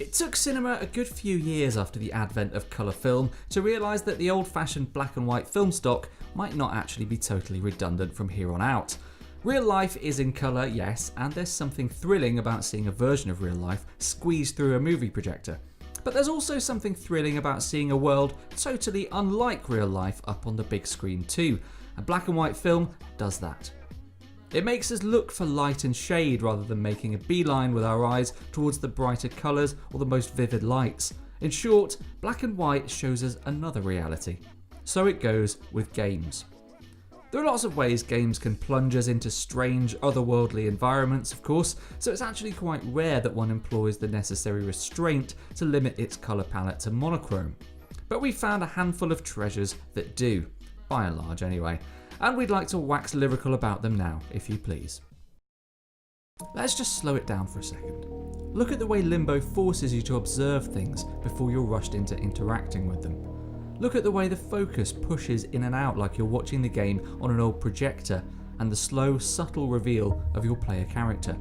It took cinema a good few years after the advent of colour film to realise that the old-fashioned black and white film stock might not actually be totally redundant from here on out. Real life is in colour, yes, and there's something thrilling about seeing a version of real life squeezed through a movie projector. But there's also something thrilling about seeing a world totally unlike real life up on the big screen too, and black and white film does that. It makes us look for light and shade rather than making a beeline with our eyes towards the brighter colours or the most vivid lights. In short, black and white shows us another reality. So it goes with games. There are lots of ways games can plunge us into strange, otherworldly environments, of course, so it's actually quite rare that one employs the necessary restraint to limit its colour palette to monochrome. But we found a handful of treasures that do, by and large anyway, and we'd like to wax lyrical about them now, if you please. Let's just slow it down for a second. Look at the way Limbo forces you to observe things before you're rushed into interacting with them. Look at the way the focus pushes in and out like you're watching the game on an old projector, and the slow, subtle reveal of your player character.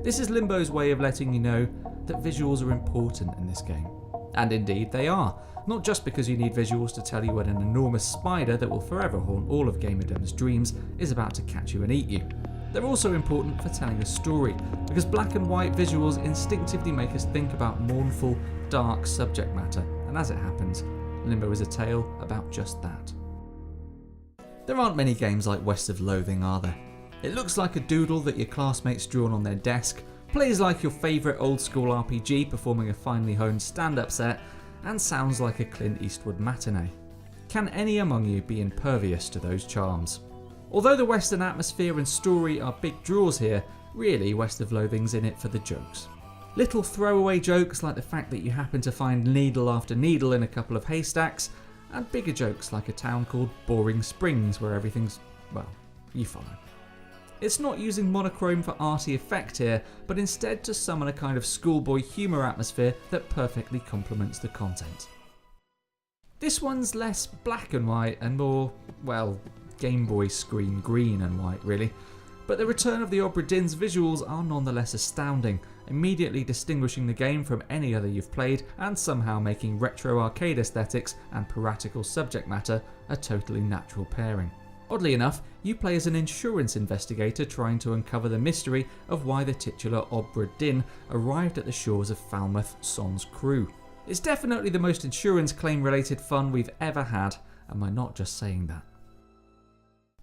This is Limbo's way of letting you know that visuals are important in this game. And indeed they are, not just because you need visuals to tell you when an enormous spider that will forever haunt all of Gamerdem's dreams is about to catch you and eat you. They're also important for telling a story, because black and white visuals instinctively make us think about mournful, dark subject matter, and as it happens, Limbo is a tale about just that. There aren't many games like West of Loathing, are there? It looks like a doodle that your classmates drawn on their desk, plays like your favourite old school RPG performing a finely honed stand-up set, and sounds like a Clint Eastwood matinee. Can any among you be impervious to those charms? Although the Western atmosphere and story are big draws here, really West of Loathing's in it for the jokes. Little throwaway jokes like the fact that you happen to find needle after needle in a couple of haystacks, and bigger jokes like a town called Boring Springs where everything's, well, you follow. It's not using monochrome for arty effect here, but instead to summon a kind of schoolboy humour atmosphere that perfectly complements the content. This one's less black and white and more, well, Game Boy screen green and white really, but the return of the Obra Dinn's visuals are nonetheless astounding, immediately distinguishing the game from any other you've played and somehow making retro arcade aesthetics and piratical subject matter a totally natural pairing. Oddly enough, you play as an insurance investigator trying to uncover the mystery of why the titular Obra Dinn arrived at the shores of Falmouth sans crew. It's definitely the most insurance claim related fun we've ever had, and we're not just saying that.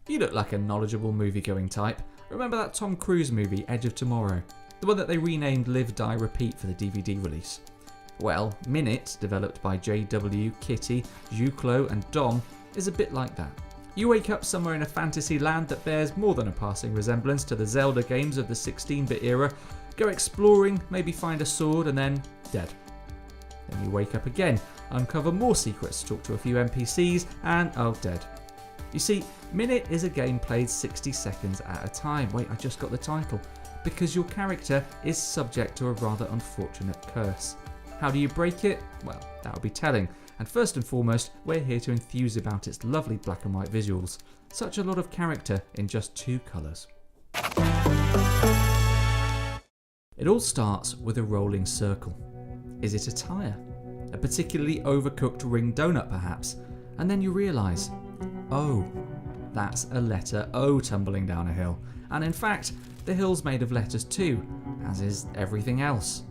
You look like a knowledgeable movie-going type. Remember that Tom Cruise movie, Edge of Tomorrow? The one that they renamed Live, Die, Repeat for the DVD release. Well, Minute, developed by JW, Kitty, Juclo and Dom, is a bit like that. You wake up somewhere in a fantasy land that bears more than a passing resemblance to the Zelda games of the 16-bit era, go exploring, maybe find a sword, and then dead. Then you wake up again, uncover more secrets, talk to a few NPCs, and oh, dead. You see, Minute is a game played 60 seconds at a time. Wait, I just got the title. Because your character is subject to a rather unfortunate curse. How do you break it? Well, that would be telling. And first and foremost, we're here to enthuse about its lovely black and white visuals. Such a lot of character in just 2 colours. It all starts with a rolling circle. Is it a tyre? A particularly overcooked ring donut perhaps? And then you realise, oh, that's a letter O tumbling down a hill. And in fact, the hill's made of letters too, as is everything else.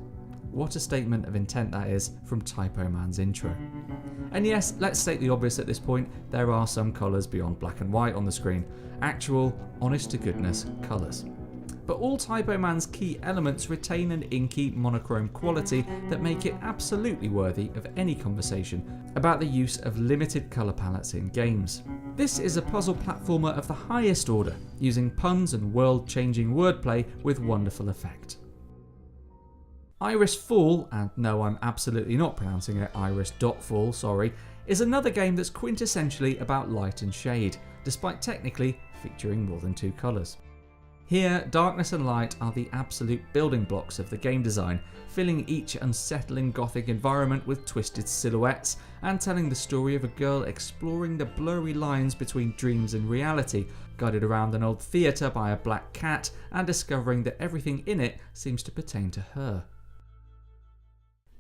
What a statement of intent that is from Typo Man's intro. And yes, let's state the obvious at this point, there are some colours beyond black and white on the screen. Actual, honest to goodness colours. But all Typo Man's key elements retain an inky monochrome quality that make it absolutely worthy of any conversation about the use of limited colour palettes in games. This is a puzzle platformer of the highest order, using puns and world-changing wordplay with wonderful effect. Iris Fall, and no, I'm absolutely not pronouncing it Iris.Fall, sorry, is another game that's quintessentially about light and shade, despite technically featuring more than 2 colours. Here, darkness and light are the absolute building blocks of the game design, filling each unsettling gothic environment with twisted silhouettes and telling the story of a girl exploring the blurry lines between dreams and reality, guided around an old theatre by a black cat and discovering that everything in it seems to pertain to her.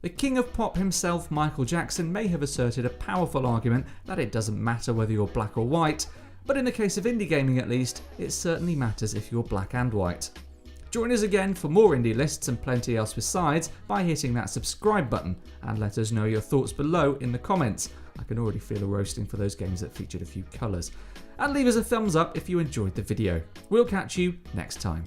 The king of pop himself, Michael Jackson, may have asserted a powerful argument that it doesn't matter whether you're black or white, but in the case of indie gaming at least, it certainly matters if you're black and white. Join us again for more indie lists and plenty else besides by hitting that subscribe button, and let us know your thoughts below in the comments. I can already feel a roasting for those games that featured a few colours. And leave us a thumbs up if you enjoyed the video. We'll catch you next time.